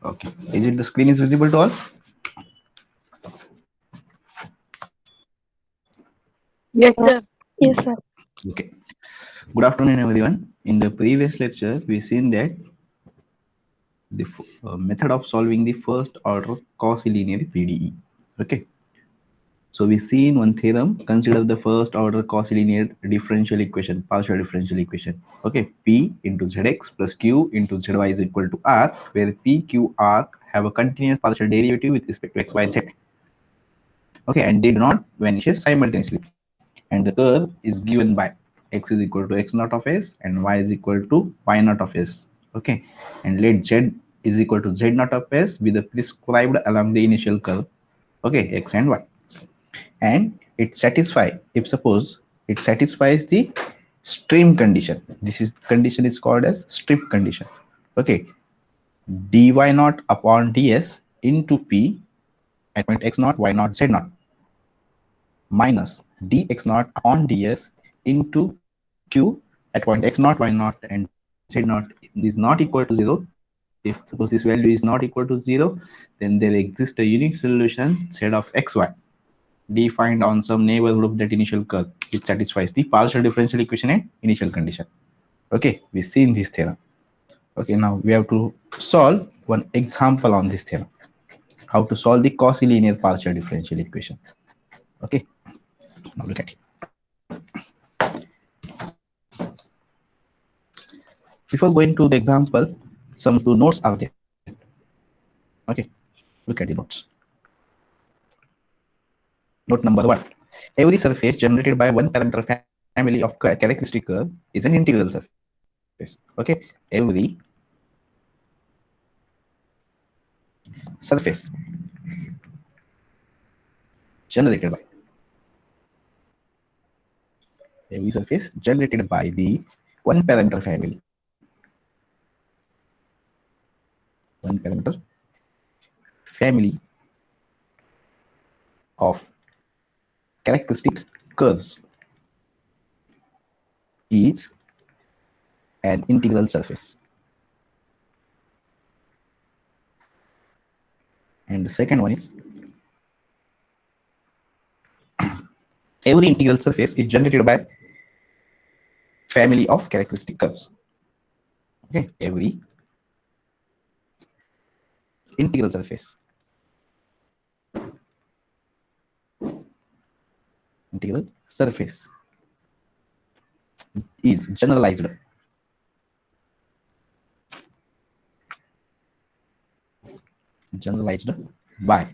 Okay. Is it the screen is visible to all? Yes, sir. Yes, sir. Okay. Good afternoon, everyone. In the previous lecture, we seen that the method of solving the first order Cauchy linear PDE. Okay. So we see in one theorem, consider the first order Cauchy linear differential equation, partial differential equation. Okay, P into Zx plus Q into Zy is equal to R, where P, Q, R have a continuous partial derivative with respect to x, y, and z. Okay, and they do not vanish simultaneously. And the curve is given by x is equal to x naught of s and y is equal to y naught of s. Okay, and let z is equal to z naught of s be the prescribed along the initial curve. Okay, x and y, and it satisfy if suppose it satisfies the stream condition. This is condition is called as strip condition. Okay, dy naught upon ds into p at point x naught, y naught, z naught minus dx naught upon ds into q at point x naught, y naught, and z naught is not equal to 0. If suppose this value is not equal to 0, then there exists a unique solution z of xy defined on some neighborhood of that initial curve which satisfies the partial differential equation and initial condition. Okay, we seen this theorem. Okay, now we have to solve one example on this theorem. How to solve the Cauchy linear partial differential equation. Okay, now look at it. Before going to the example, some two notes are there. Okay, look at the notes. Note number one. Every surface generated by one parameter family of characteristic curve is an integral surface. Okay, every surface generated by the one parameter family of characteristic curves is an integral surface. And the second one is every integral surface is generated by family of characteristic curves. Okay, every integral surface is generalized by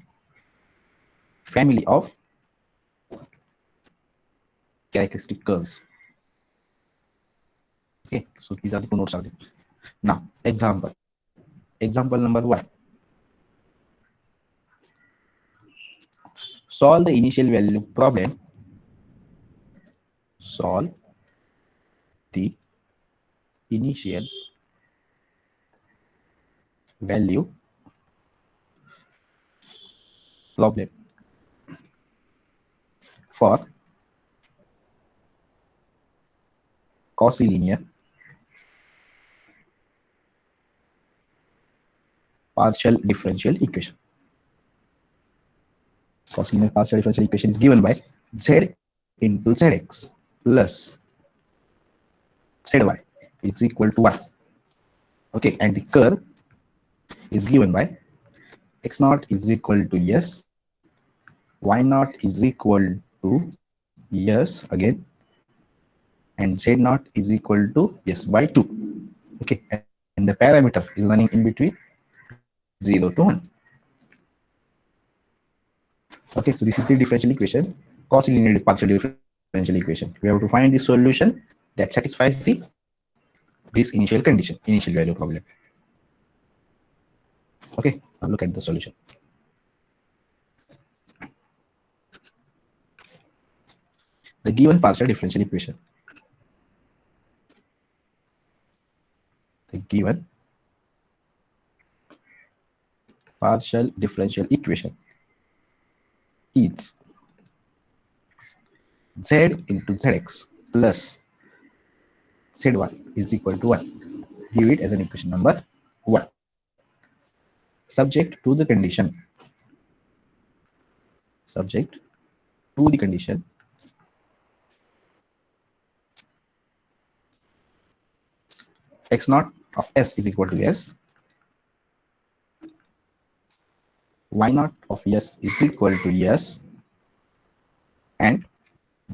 family of characteristic curves. Okay, so these are the two notes are there. Now, example number one. Solve the initial value problem. Solve the initial value problem for Cauchy linear partial differential equation. Cauchy linear partial differential equation is given by z into zx plus zy is equal to 1. Okay, and the curve is given by x naught is equal to yes, y naught is equal to yes again, and z naught is equal to yes by 2. Okay, and the parameter is running in between 0 to 1. Okay, so this is the differential equation, Cauchy linear partial differential equation. We have to find the solution that satisfies the this initial condition, initial value problem. Okay, now look at the solution. The given partial differential equation, the given partial differential equation is z into zx plus zy is equal to 1. Give it as an equation number 1. subject to the condition, subject to the condition x naught of s is equal to s, y naught of s is equal to s, and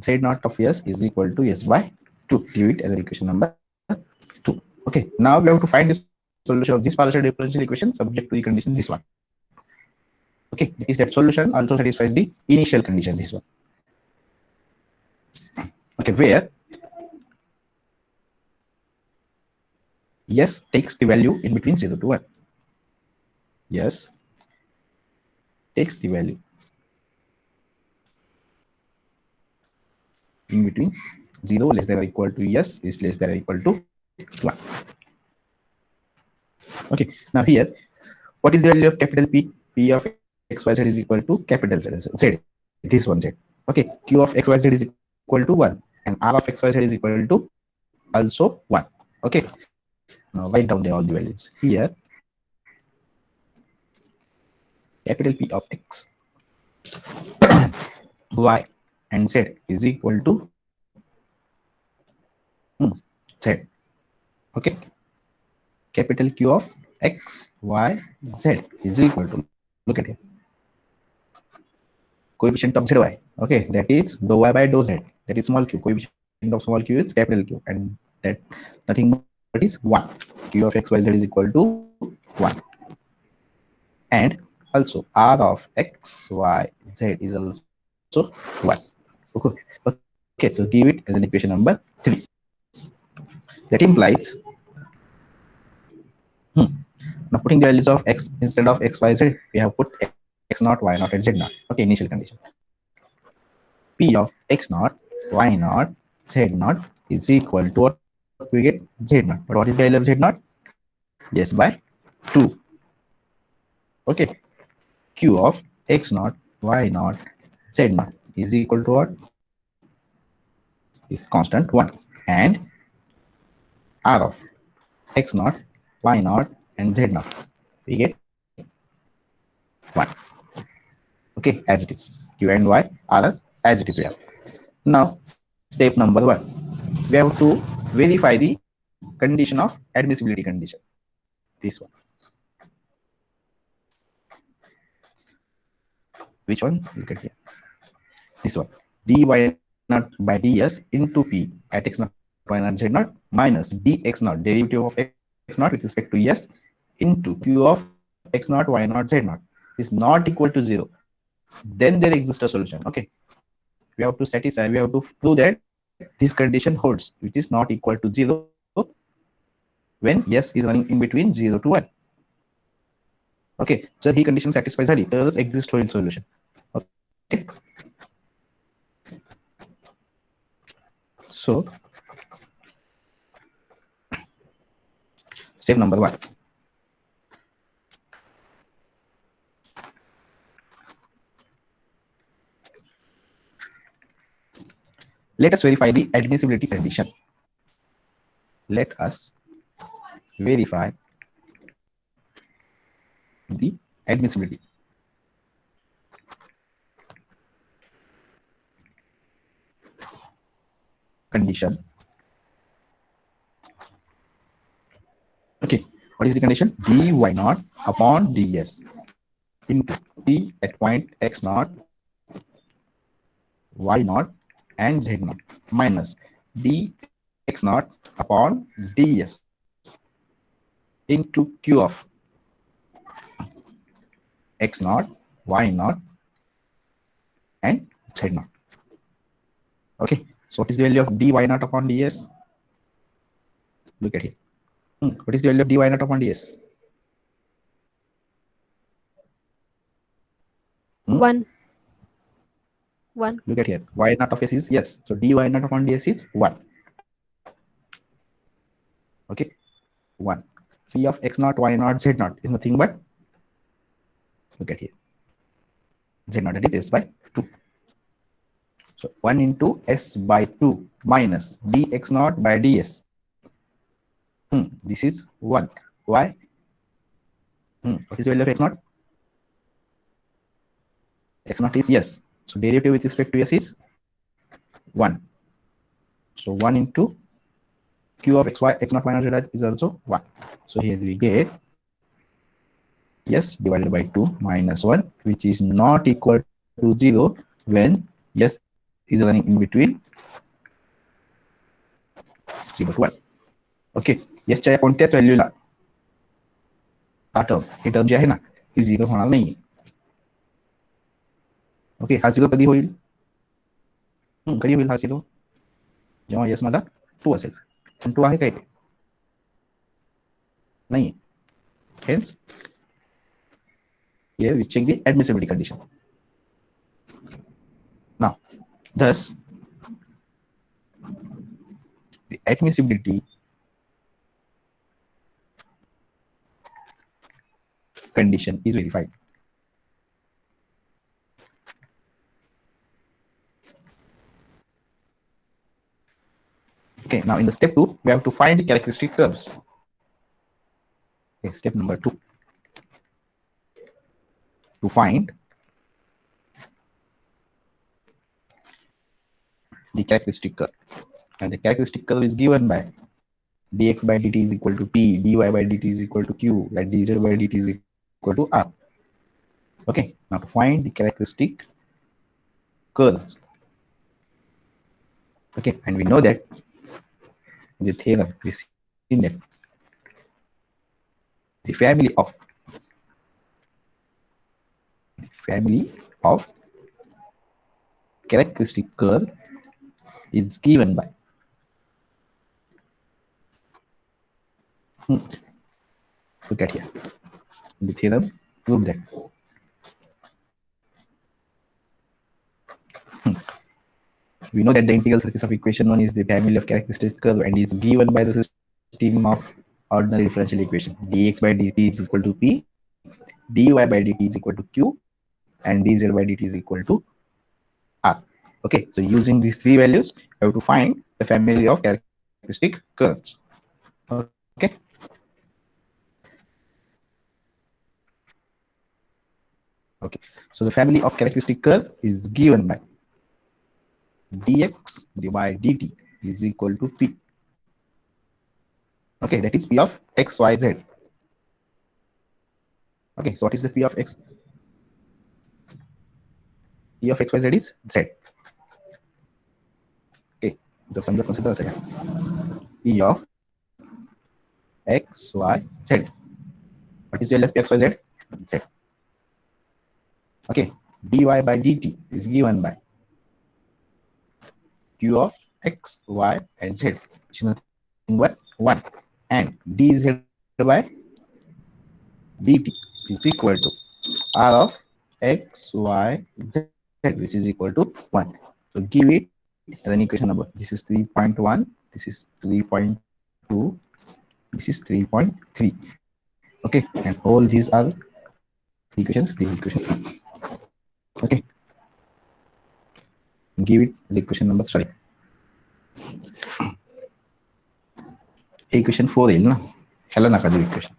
z naught of s is equal to s by 2. Give it as an equation number 2. Okay, now we have to find the solution of this partial differential equation subject to the condition this one. Okay, that is that solution also satisfies the initial condition this one. Okay, where yes takes the value in between 0 to 1. Yes takes the value in between 0 less than or equal to yes is less than or equal to 1. Okay, now here, what is the value of capital P? P of xyz is equal to capital Z, this one Z. Okay, Q of xyz is equal to 1, and R of xyz is equal to also 1. Okay, now write down all the values. Here, capital P of x, y, and z is equal to z. Okay, capital Q of x, y, z is equal to, look at it, coefficient of zy. Okay, that is dou y by dou z. That is small q. Coefficient of small q is capital Q, and that nothing but is 1. Q of x, y, z is equal to 1. And also R of x, y, z is also 1. Okay, okay, so give it as an equation number 3. That implies, now putting the values of x instead of x, y, z, we have put x naught, y naught, and z naught. Okay, initial condition. P of x naught, y naught, z naught is equal to what we get? Z naught. But what is the value of z naught? Yes, by 2. Okay, Q of x naught, y naught, z naught is equal to what? Is constant 1. And R of x naught, y naught, and z naught, we get 1. Okay, as it is. Q and y are as it is we have. Now, step number 1. We have to verify the condition of admissibility condition. This one. Which one? Look at here. This one. dy naught by ds into p at x naught, y naught, z naught minus dx naught, derivative of x naught with respect to s, into q of x naught, y naught, z naught is not equal to 0. Then there exists a solution. Okay, we have to satisfy, we have to prove that this condition holds, which is not equal to 0 when s is running in between 0 to 1. Okay, so the condition satisfies only, thus exists whole solution. Okay, so step number 1. Let us verify the admissibility condition. Let us verify the admissibility. Condition. Okay, what is the condition? dy naught upon ds into p at point x naught, y naught, and z naught minus dx naught upon ds into q of x naught, y naught, and z naught. Okay, so what is the value of dy naught upon ds? Look at here. What is the value of dy naught upon ds? 1. 1. Look at here. Y naught of s is yes. So dy naught upon ds is 1. Okay, 1. Phi of x naught, y naught, z naught is nothing but, look at here, z naught, that is s by 2. So 1 into s by 2 minus dx naught by ds. This is 1. Why? What is the value of x naught? X naught is yes. So derivative with respect to s is 1. So 1 into q of xy x naught y naught z is also 1. So here we get s divided by 2 minus 1, which is not equal to 0 when s is running in between 0 to 1. Okay, यसच्या कोणत्याच व्हॅल्यूला हा term ही term जी आहे ना ती 0 होणार नाही. Okay, हा 0 कधी होईल? कधी होईल हा 0? जेव्हा यस माझा 2 असेल. पण 2 आहे काय ते? नाही. Hence, here we check the admissibility condition. Now, thus, the admissibility condition is verified. Okay, now in the step 2, we have to find the characteristic curves. Okay, step number 2. To find the characteristic curve. And the characteristic curve is given by dx by dt is equal to p, dy by dt is equal to q, and dz by dt is equal to r. Okay, now to find the characteristic curves. Okay, and we know that in the theorem we see that the family of characteristic curve is given by look at here in the theorem prove that we know that the integral surface of equation 1 is the family of characteristic curve and is given by the system of ordinary differential equation. Dx by dt is equal to p, dy by dt is equal to q, and dz by dt is equal to r. Okay, so using these three values, I have to find the family of characteristic curves. Okay. Okay, so the family of characteristic curve is given by dx by dt is equal to p. Okay, that is p of x, y, z. Okay, so what is the p of x? P of x, y, z is z. Okay, the sum consider as p of x, y, z. What is the value of p, x, y, z? Z. Okay, dy by dt is given by q of x, y, and z, which is nothing but 1. And dz by dt is equal to r of x, y, z, which is equal to 1. So give it as an equation number. This is 3.1, this is 3.2, this is 3.3. Okay, and all these are the equations 3. Okay, give it as equation number, sorry, equation 4 येईल ना, ह्याला नका देऊ equation.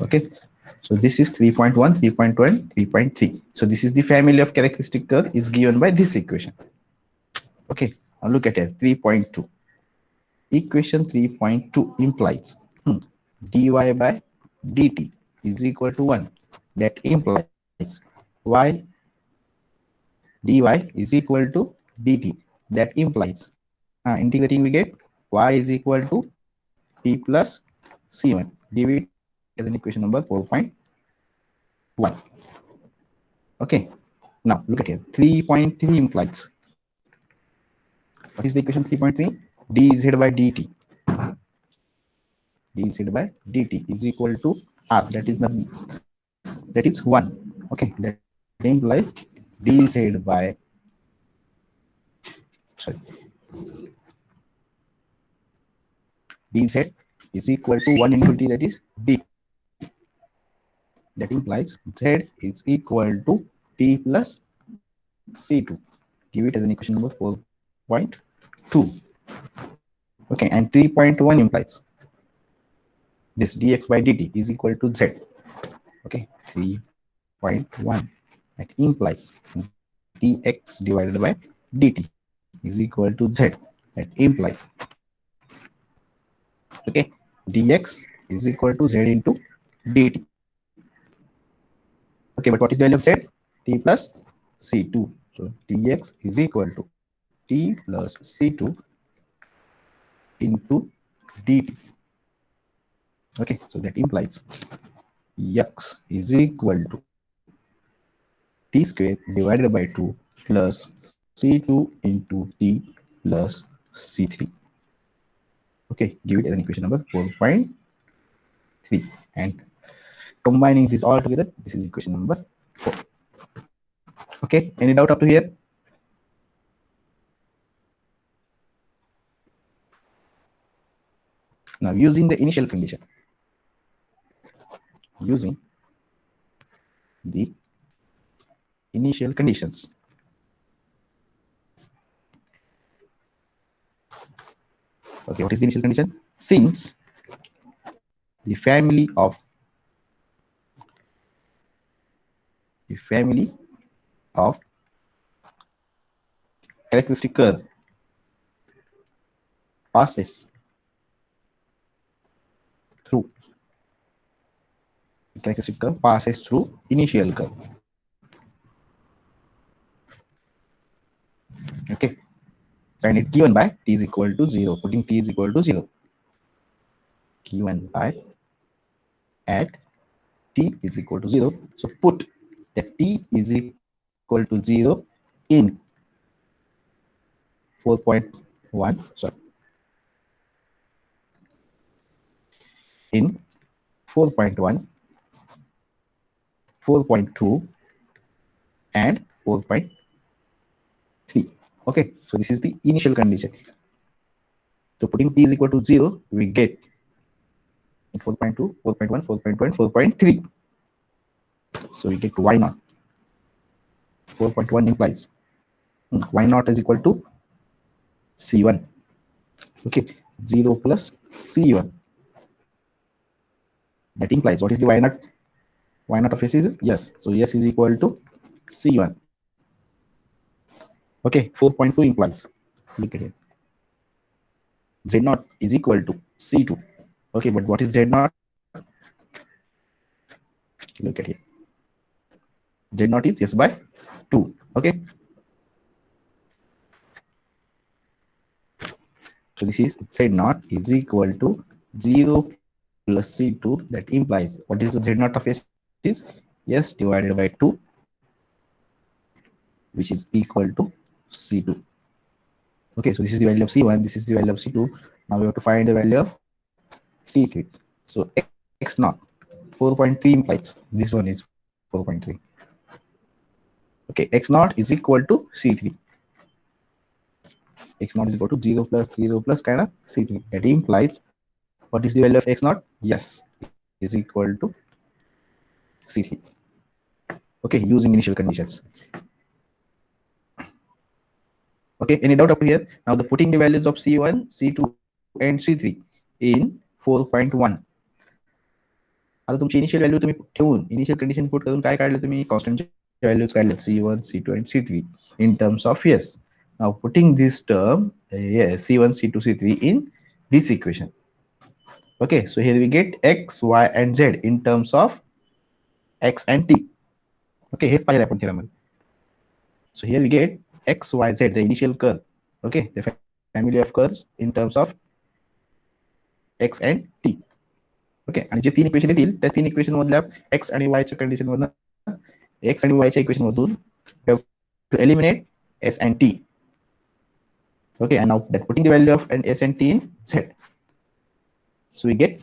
Okay, so this is 3.1, 3.2, and 3.3. So this is the family of characteristic curve is given by this equation. Okay, now look at it. 3.2. Equation 3.2 implies dy by dt is equal to 1. That implies y dy is equal to dt. That implies integrating we get y is equal to p plus c1. Give it as an equation number 4.1. Okay, now look at here. 3.3 implies, what is the equation 3.3? dz by dt. dz by dt is equal to r. That is 1. Okay, that implies dz by sorry dz is equal to 1 into t, that is dt. That implies z is equal to t plus c2. Give it as an equation number 4.2. Okay, and 3.1 implies this dx by dt is equal to z. Okay, 3.1. That implies dx divided by dt is equal to z. That implies, okay, dx is equal to z into dt. Okay, but what is the value of z? T plus c2. So dx is equal to t plus c2 into dt. Okay, so that implies x is equal to t square divided by 2 plus c2 into t plus c3. Okay, give it as an equation number 4.3, and combining this all together, this is equation number 4. Okay, any doubt up to here? Now using the initial condition, using the initial conditions, okay, what is the initial condition? Since the family of characteristic curve passes through characteristic curve passes through initial curve. Okay, so I need given by t is equal to 0, putting t is equal to 0, given by at t is equal to 0. So put that t is equal to 0 in 4.1, sorry, in 4.1, 4.2, and 4.3. Okay, so this is the initial condition. So putting t is equal to 0, we get in 4.2, 4.1, 4.2, and 4.3. So we get y naught. 4.1 implies y naught is equal to c1. Okay, 0 plus c1. That implies what is the y naught? Y naught of s is yes. So s is equal to c1. Okay, 4.2 implies, look at here, z naught is equal to c2. Okay, but what is z naught? Look at here, z naught is s by 2. Okay, so this is z naught is equal to 0 plus c2. That implies what is the z naught of s is s divided by 2, which is equal to c2. Okay, so this is the value of c1, this is the value of c2. Now we have to find the value of c3. So x naught 4.3 implies this one is 4.3. Okay, x naught is equal to c3. X naught is equal to 0 plus kind of c3. That implies what is the value of x naught? Yes, is equal to c3. Okay, using initial conditions. Okay, any doubt up to here? Now the putting the values of c1, c2, and c3 in 4.1. आता तुमची initial value तुम्ही ठेवून initial condition put करून काय काढलं तुम्ही कॉन्स्टंटचे values काढले c1, c2 and c3 in terms of s. Now putting this term yes, c1, c2, c3 in this equation. Okay, so here we get x, y and z in terms of x and t. Okay, हेच पाहिजे आपण त्यामध्ये. So here we get x, y, z, the initial curve. Okay, the family of curves in terms of x and t. Okay, आणि जे तीन equation येतील त्या तीन equation मधल्या x आणि वायच्या कंडिशन मधून एक्स आणि वायच्या इक्वेशन मधून to eliminate S and T. Okay, and now that putting the value of an s and t in z, so we get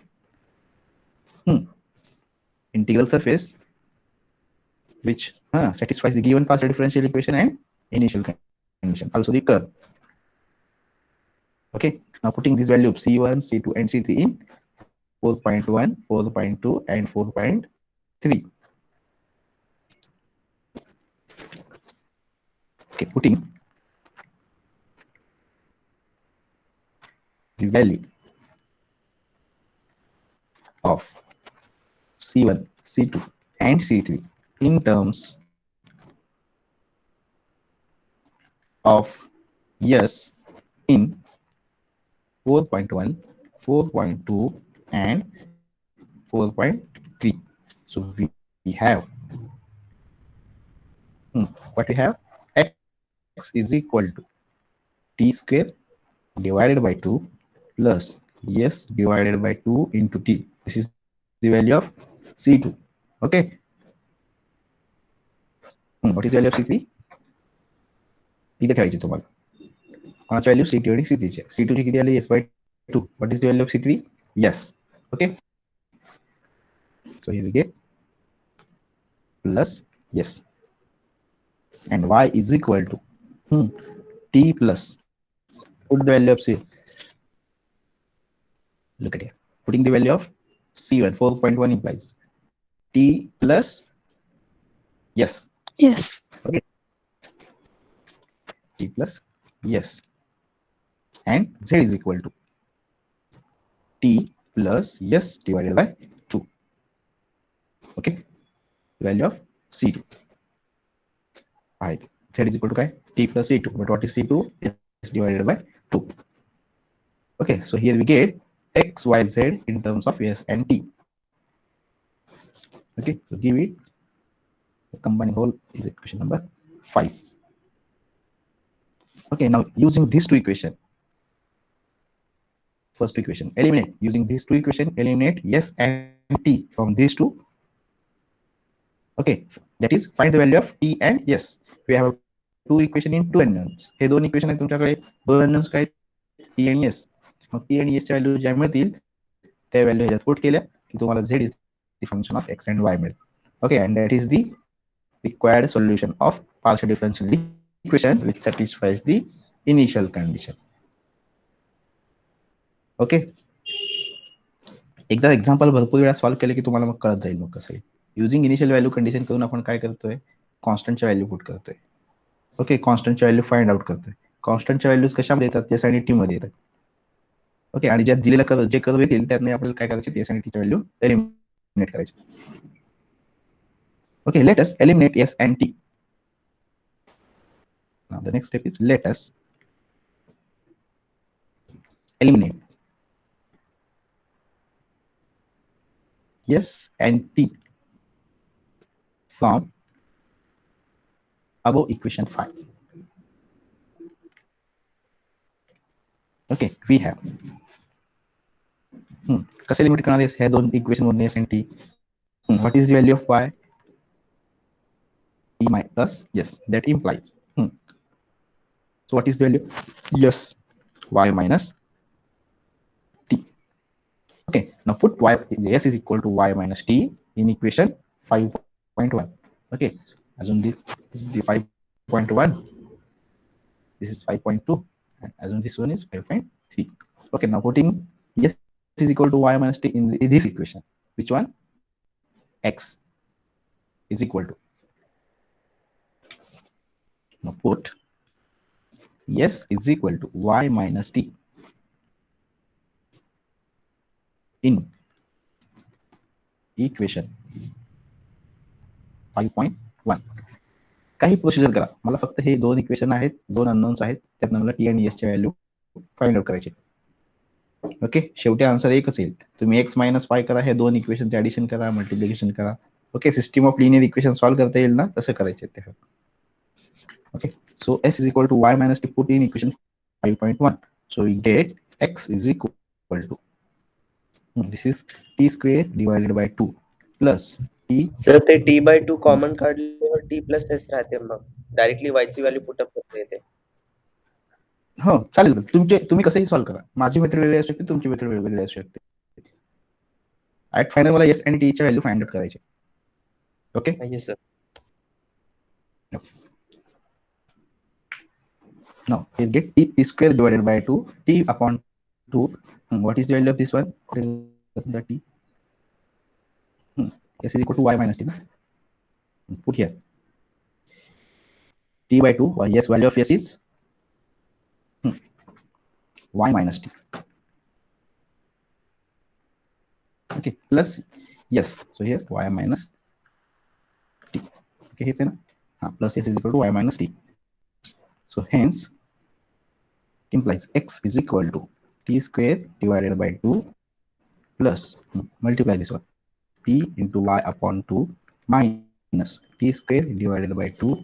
integral surface which satisfies the given partial differential equation and initial condition, also the curve. Okay, now putting this value of c1, c2 and c3 in 4.1, 4.2 and 4.3. Okay, putting the value of C1, C2, and C3 in terms of yes in 4.1, 4.2, and 4.3. So we have what we have x is equal to t square divided by 2 plus s divided by 2 into t. This is the value of C2. Okay. What is the value of C3? इथे ठेवायची तुम्हाला कोणाची value C2 आणि C3 ची C2 ची किती आली s by 2. What is the value of C3? Yes. Okay. So here we get plus yes and y is equal to t plus put the value of c. Look at here. Putting the value of C1 4.1 implies t plus yes. Yes. Okay. T plus yes and z is equal to t plus yes divided by 2. Okay. Value of C2. Right. Z is equal to काय? T plus C2. But what is C2? Yes divided by 2. Okay. So here we get x, y, z in terms of s and t. Okay. So give it the combined whole is equation number 5. Okay. Now using these two equation, first equation eliminate using these two equation eliminate s and t from these two. Okay, that is find the value of t and s. We have two equation in two unknowns. हे दोन equation आहेत तुमच्याकडे. दोन unknowns काय t आणि s. मग t आणि s च्या value ज्या मिळतील त्या व्हॅल्यू ह्याच्यात पुट केल्या की तुम्हाला z is the function of x and y मिळेल. Okay, and that is the required solution of partial differential equation which satisfies the initial condition. Okay, एकदा एक्झाम्पल भरपूर वेळा सॉल्व्ह केले की तुम्हाला मग कळत जाईल मग कसं आहे. युझिंग इनिशियल व्हॅल्यू कंडिशन करून आपण काय करतोय कॉन्स्टंटच्या व्हॅल्यू पुट करतोय. ओके, कॉन्स्टंटच्या व्हॅल्यू फाइंड आउट करतोय. कॉन्स्टंटच्या व्हॅल्यूज कशामध्ये येतात एस आणि टी मध्ये येतात. ओके, आणि ज्या दिलेला कर्व जे कर्व येतील त्यातने आपल्याला काय करायचे एस आणि टीच्या व्हॅल्यू एलिमिनेट करायचे. Okay, let us eliminate S and t. Now the next step is let us eliminate s and t from above equation 5. Okay, we have कसे लिमिट करणार आहेस ह्या दोन इक्वेशन मधून S and t. What is the value of y? T minus yes, that implies so what is the value? Yes, y minus t. Okay, now put y s is equal to y minus t in equation 5.1. Okay, assume this is the 5.1, this is 5.2, and assume this one is 5.3. Okay, now putting s is equal to y minus t in this equation. Which one? X is equal to, now put s is equal to y minus t in equation 5.1. काही procedure करा. मला फक्त हे दोन equation आहेत, दोन unknowns आहेत, त्यातनं मला टी आणि एस ची व्हॅल्यू फाइंड आउट करायची. ओके, शेवटी आन्सर एकच येईल. तुम्ही एक्स मायनस वाय करा, हे दोन इक्वेशन ऍडिशन करा, मल्टिप्लिकेशन करा. Okay, system of linear equation solve करता येईल ना, तसं करायचे ते. Okay, so S is equal to Y minus T put in equation 5.1. So we get X is equal to this is T square divided by 2 plus T. Sir ते t/2 common काढल्यावर t plus S राहते, मग directly y ची value put up करता येते. हो चालेल, तुम्ही कसंही सॉल्व्ह करा. माझी मेथड वेगळी असू शकते, तुमची मेथड वेगळी असू शकते. ऍट फायनल मला एस आणि टी च्या व्हॅल्यू फाइंड आउट करायचे. Okay, yes sir. now we get t square divided by 2 t upon 2. What is the value of this one? The t s is equal to y minus t. Put here t by 2. Yes, value of s is y minus t. Okay, Okay, plus yes, so here y minus t. Okay, here plus s is equal to y minus t. So hence it implies x is equal to t square divided by 2 plus multiply this one t into y upon 2 minus t square divided by 2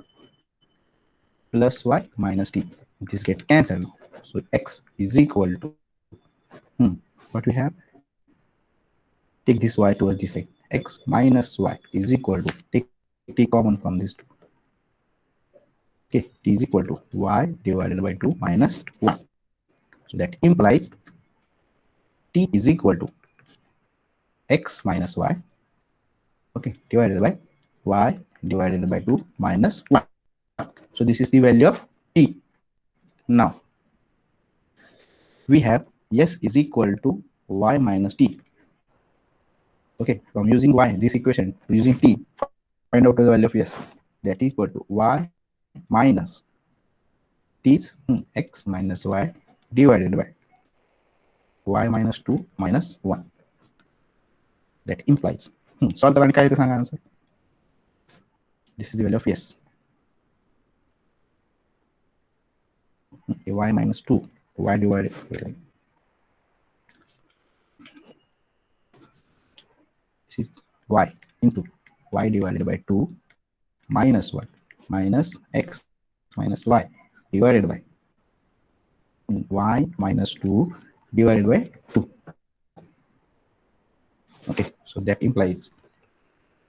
plus y minus t. This get cancelled now. So x is equal to what we have, take this y towards this side, x minus y is equal to, take t common from these two. Okay, t is equal to y divided by 2 minus 1. So that implies t is equal to x minus y, okay, divided by y divided by 2 minus 1. So this is the value of t. Now we have s is equal to y minus t. Okay, so I'm using y, this equation using t, find out the value of s. That is equal to y minus t is x minus y divided by y minus 2 minus 1. That implies solve करने का सांगा answer. This is the value of s. Y minus 2 y divided by, this is y into y divided by 2 minus 1 minus x minus y divided by y minus 2 divided by 2. Okay, so that implies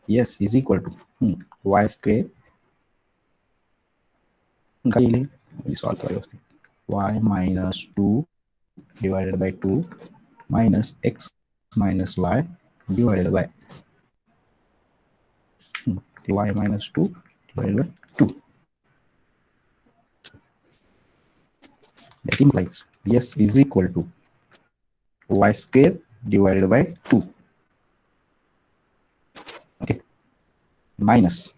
s is equal to y square, we solve y minus 2 divided by 2 minus x minus y divided by y minus 2 divided by 2. That implies s is equal to y square divided by 2. Okay, minus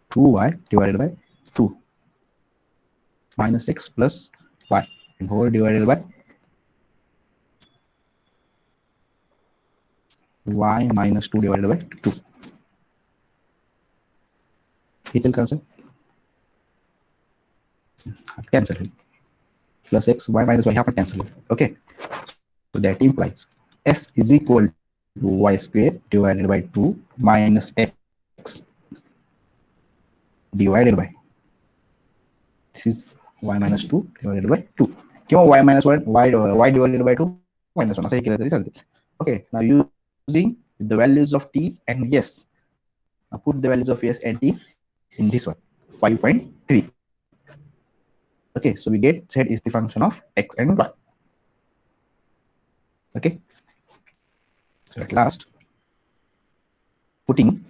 2y divided by 2 minus x plus y whole divided by y minus 2 divided by 2. It will cancel plus x y minus y happen cancel. Okay, so that implies s is equal to y square divided by 2 minus x divided by, this is y minus 2 divided by 2. क्यों y minus 1 y divided by 2 minus 1 असं ही केलं तरी चालते. Okay, now using the values of t and yes, now put the values of s and t in this one 5.3. Okay, so we get z is the function of x and y. Okay, so at last putting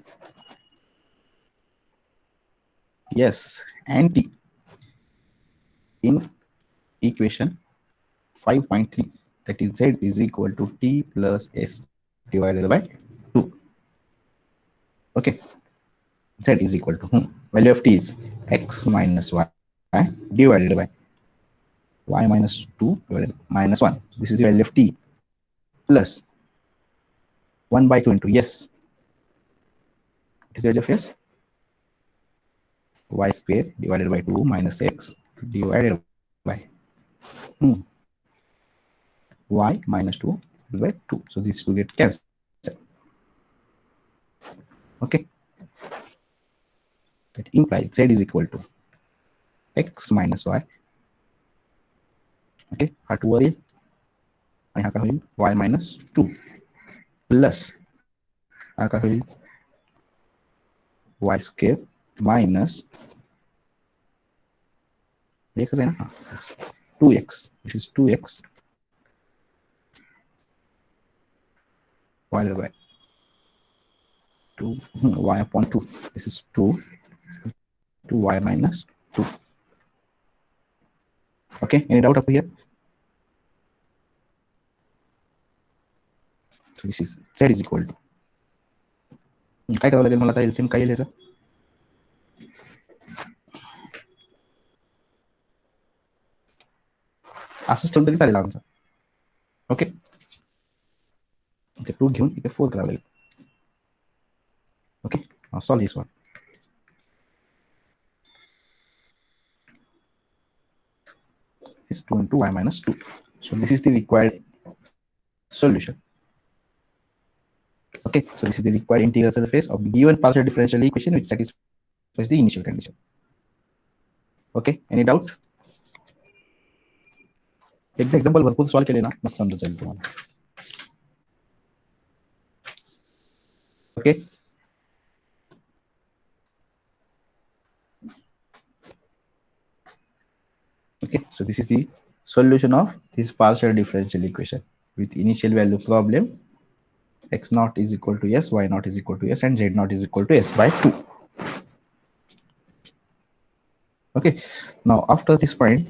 yes and t in equation 5.3, that is z is equal to t plus s divided by 2. Okay, z is equal to value of t is x minus y divided by y minus 2 divided by minus 1. This is the value of t plus 1 by 2 into yes. What is the value of s? Y square divided by 2 minus x divided by y minus 2 by 2. So these two get cancelled. Okay, that implies z is equal to x minus y. Okay, आठ हुआ ये यहाँ का होईल y minus 2 plus यहाँ का होईल y square minus एकच आहे ना 2x. This is 2x divided by 2 y upon 2. This is 2 y minus 2. Okay, any doubt up here? So this is z is equal to काय करावं लागेल मला आता एलसीएम काय येईल याचा असंच ठेवलं तरी चालेल आमचं. ओके इथे 2 घेऊन इथे 4 करावं लागेल. Okay, now solve this one. Is 2 into y minus 2. So this is the required solution. Okay, so this is the required integral surface of the given partial differential equation which satisfies the initial condition. Okay, any doubt? एकदा example भरपूर solve केले ना मग समजत जाईल तुम्हाला. Okay, okay, so this is the solution of this partial differential equation with initial value problem x naught is equal to s, y naught is equal to s, and z naught is equal to s by 2. Okay, now after this point,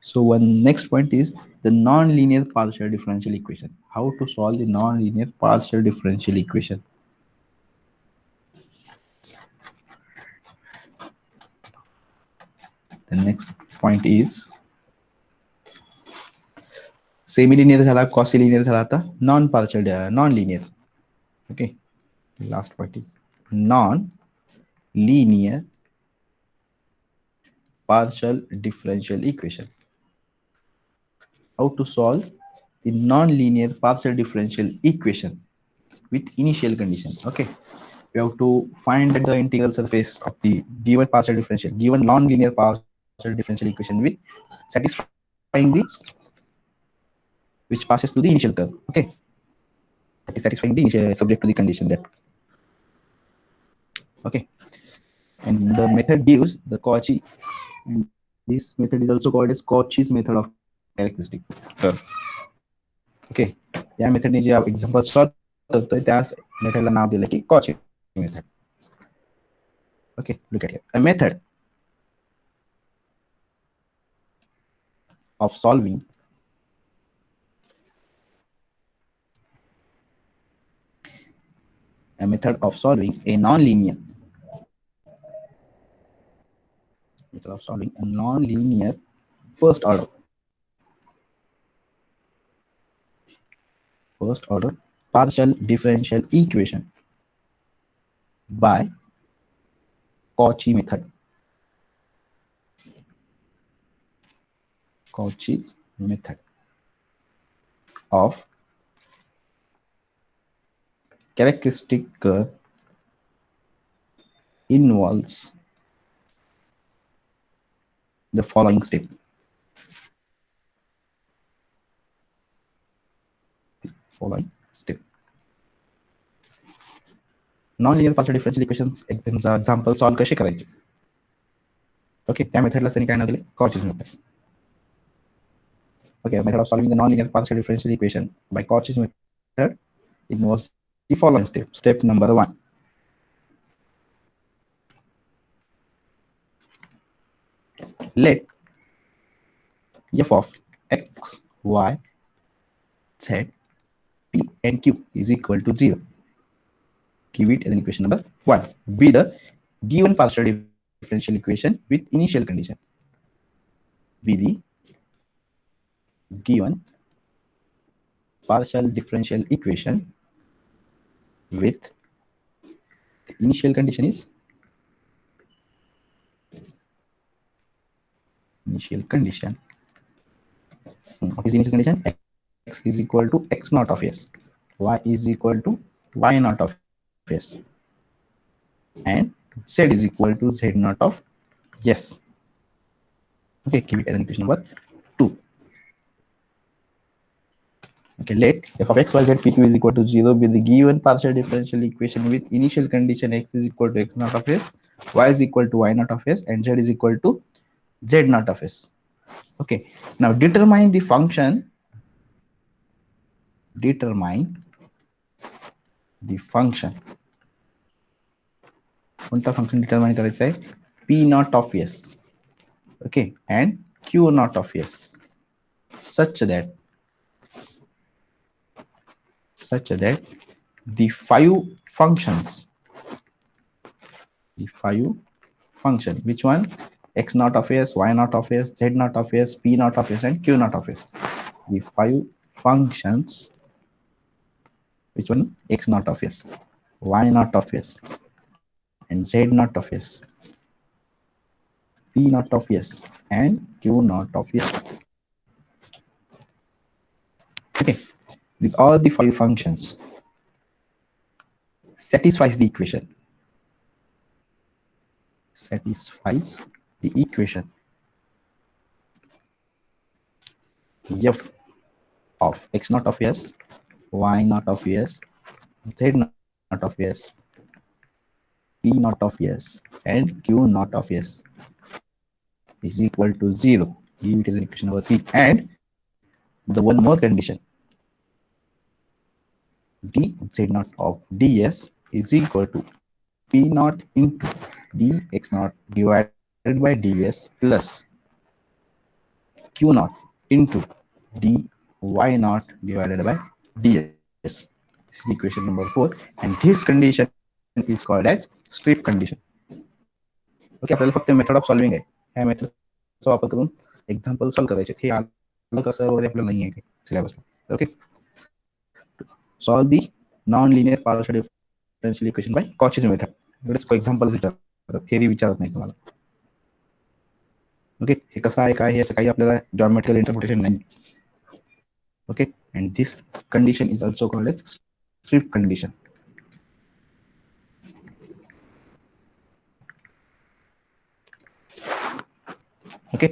so one next point is the non-linear partial differential equation. How to solve the non-linear partial differential equation? The next point is semi-linear झाला, quasi-linear झाला, आता non-partial non-linear. Okay, the last point is non-linear partial differential equation. How to solve the non-linear partial differential equation with initial condition. Okay, we have to find the integral surface of the given partial differential, given non-linear partial differential equation with satisfying the which passes to the initial curve. Okay, that is satisfying the initial subject to the condition that. Okay, and the method gives the Cauchy, and this method is also called as Cauchy's method of characteristic curve. Okay, या मेथडने जे example solve करतोय त्या मेथडला नाव दिलं की Cauchy method. Okay, look at here. A method of solving a non-linear first order partial differential equation by Cauchy method. Cauchy's method of characteristic curve involves the following step. Non-linear partial differential equations example solve कसे करायचे. Okay, त्या मेथडला त्यांनी काय नाव दिले? Cauchy's method. Okay, method of solving the non-linear partial differential equation by Cauchy's method involves the following step. Step number 1. Let f of x, y, z, p, and q is equal to 0. Give it as an equation number 1. Be the given partial differential equation with initial condition. Be the given partial differential equation with the initial condition is what is the initial condition? X is equal to x naught of s, y is equal to y naught of s, and z is equal to z naught of s. Okay, give it as an equation number 2. Okay, let f of x, y, z, p, q is equal to 0 be the given partial differential equation with initial condition x is equal to x naught of s, y is equal to y naught of s, and z is equal to z naught of s. Okay, now determine the function. कोणता function determine करायचा आहे? p naught of s, okay, and q naught of s, such that the five functions, which one? X naught of s, y naught of s, z naught of s, p naught of s, and q naught of s. The five functions Which one? X naught of S, Y naught of S, and Z naught of S, P naught of S, and Q naught of S. Okay, these all the five functions satisfies the equation. Satisfies the equation f of x naught of s, y naught of s, z naught of s, p naught of s, and q naught of s is equal to 0. Give it as an equation number 3. And the one more condition, dz naught of ds is equal to p naught into dx naught divided by ds plus q naught into dy naught divided by ds. This is the equation number 4, and this condition is called as strip condition. Okay. आपल्याला फक्त method of solving आहे, ह्या मेथडचा वापर करून example solve करायचे. हे आलं कसं वगैरे आपल्याला नाही आहे काही सिलेबसला. Okay. Solve the non linear partial differential equation by Cauchy's method. एवढेच एक्झाम्पल विचारतात, थेरी विचारत नाही तुम्हाला. ओके. हे कसं आहे काय याचं काही आपल्याला जॉमेट्रिकल इंटरप्रिटेशन नाही. Okay. And this condition is also called edge strip condition. Okay,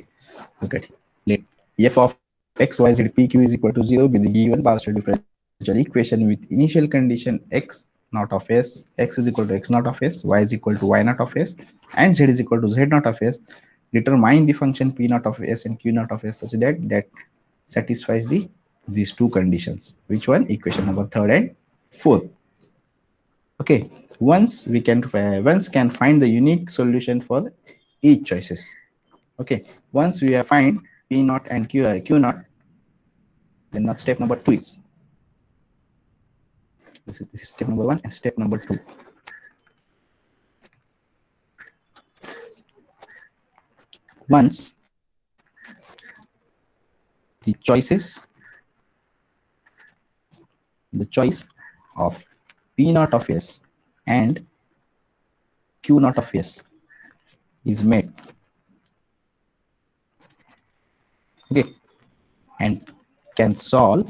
look at let f of x y z p q is equal to 0 be the given partial differential equation with initial condition x naught of s, x is equal to x naught of s, y is equal to y naught of s, and z is equal to z naught of s. Determine the function p naught of s and q naught of s such that satisfies these two conditions. Which one? Equation number 3rd and 4th. Okay, once can find the unique solution for each choices. Okay, once we have find p naught and q naught, then not step number 2 is this is step number 1 and step number 2. Once the choice of p naught of s and q naught of s is made, okay, and can solve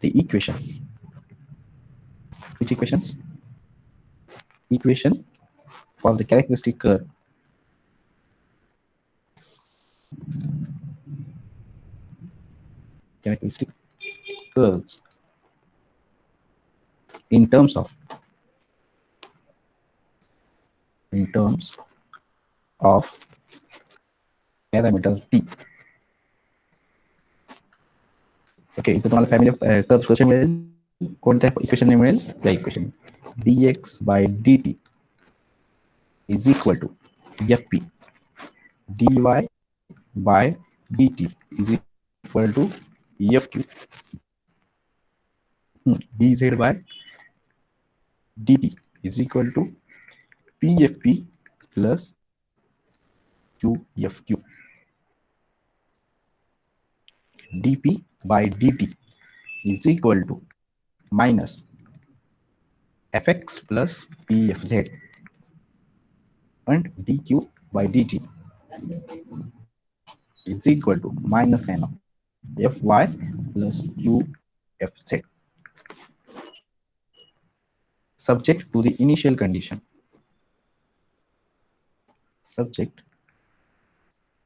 the equation. Which equations? Equation for the characteristic curve characteristic curves in terms of parameter t. Okay, इथे तुम्हाला family of curves कसे मिळेल, कोणत्या इक्वेशनने मिळेल, या equation dx by dt is equal to fp, dy by dt is equal to fq, dz by dt is equal to pfp plus qfq, dp by dt is equal to minus fx plus pfz, and dq by dt is equal to minus n of fy plus qfz, subject to the initial condition. Subject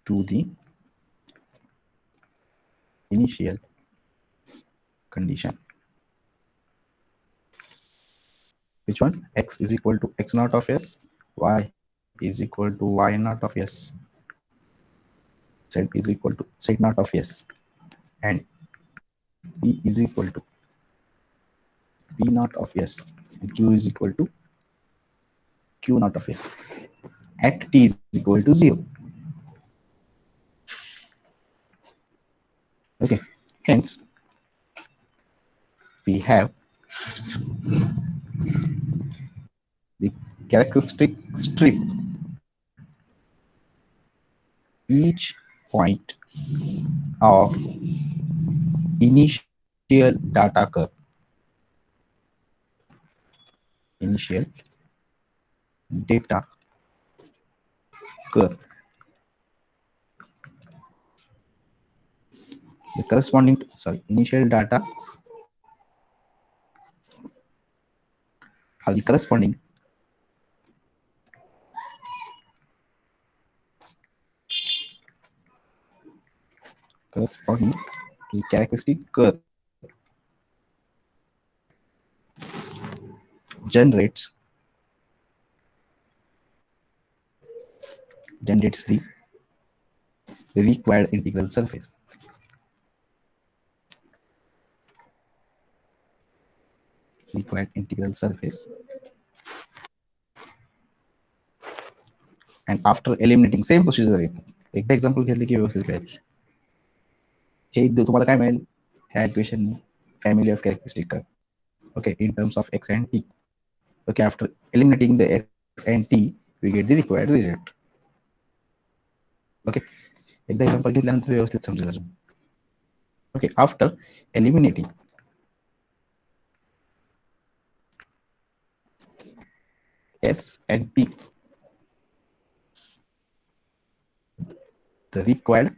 to the initial condition. Which one? X is equal to x naught of s, y is equal to y naught of s, z is equal to z naught of s, and p is equal to p naught of s, and q is equal to q naught of s at t is equal to 0. Okay, hence we have the characteristic strip each point of initial initial data curve. Initial data curve. The corresponding to, sorry, initial data are the corresponding to characteristic curve generates the required integral surface. Required integral surface. And after eliminating same procedure आहे. एकदा example घेतले की व्यवस्थित कळेल. हे तुम्हाला काय मिळेल ह्या equation family of characteristic curve. Okay, in terms of x and t. Okay, after eliminating the x and t, we get the required result. Okay, एकदा एक्झाम्पल घेतल्यानंतर व्यवस्थित समजेल अजून. Okay, after eliminating s and t, the required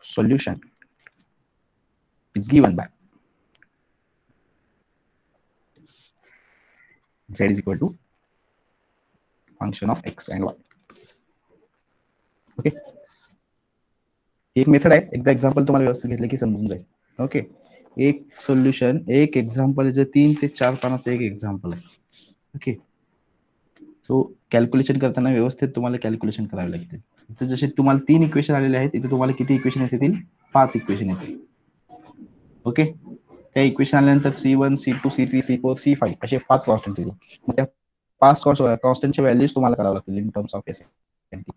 solution is given by z is equal to function of x and y. Okay, एक method आहे. एकदा example तुम्हाला व्यवस्थित घेतलं की समजून जाईल. ओके, एक सोल्युशन एक एक्झाम्पल जे 3 ते 4 पानाचं एक एक्झाम्पल आहे. ओके, सो कॅल्क्युलेशन करताना व्यवस्थित तुम्हाला कॅल्क्युलेशन करावे लागतील. इथे जसे तुम्हाला 3 इक्वेशन आलेले आहेत, इथे तुम्हाला किती इक्वेशन येतील? 5 इक्वेशन येतील. ओके, त्या इक्वेशन आल्यानंतर C1 C2 C3 C4 C5 असे 5 कॉन्स्टंट येतील. मग त्या 5 कॉन्स्टंटचे व्हॅल्यूज तुम्हाला काढावे लागतील in terms of S N T.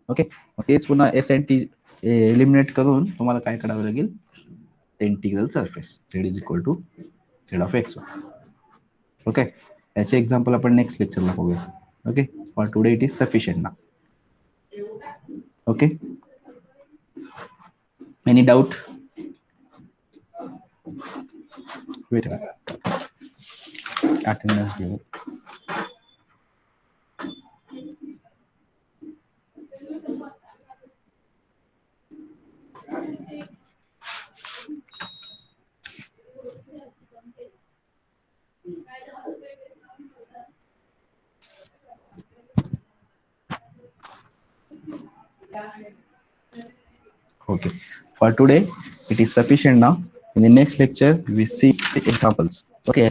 Okay, मग तेच पुन्हा एस एन टी एलिमिनेट करून तुम्हाला काय काढावं लागेल? Integral surface z is equal to z of x. Okay, याचे एक्झाम्पल आपण नेक्स्ट लेक्चरला बघूया. Okay, for today it is sufficient ना. Okay, any doubt? Wait, attendance घेऊ. Okay, for today it is sufficient now. In the next lecture we see the examples. Okay,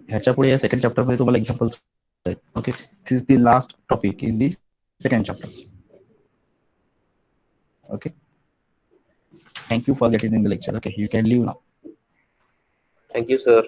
ह्याच्या पुढे या second chapter मध्ये तुम्हाला एक्झाम्पल्स आहेत. Okay, this is the last topic in the second chapter. Okay, thank you for attending the lecture. Okay, you can leave now. Thank you, sir.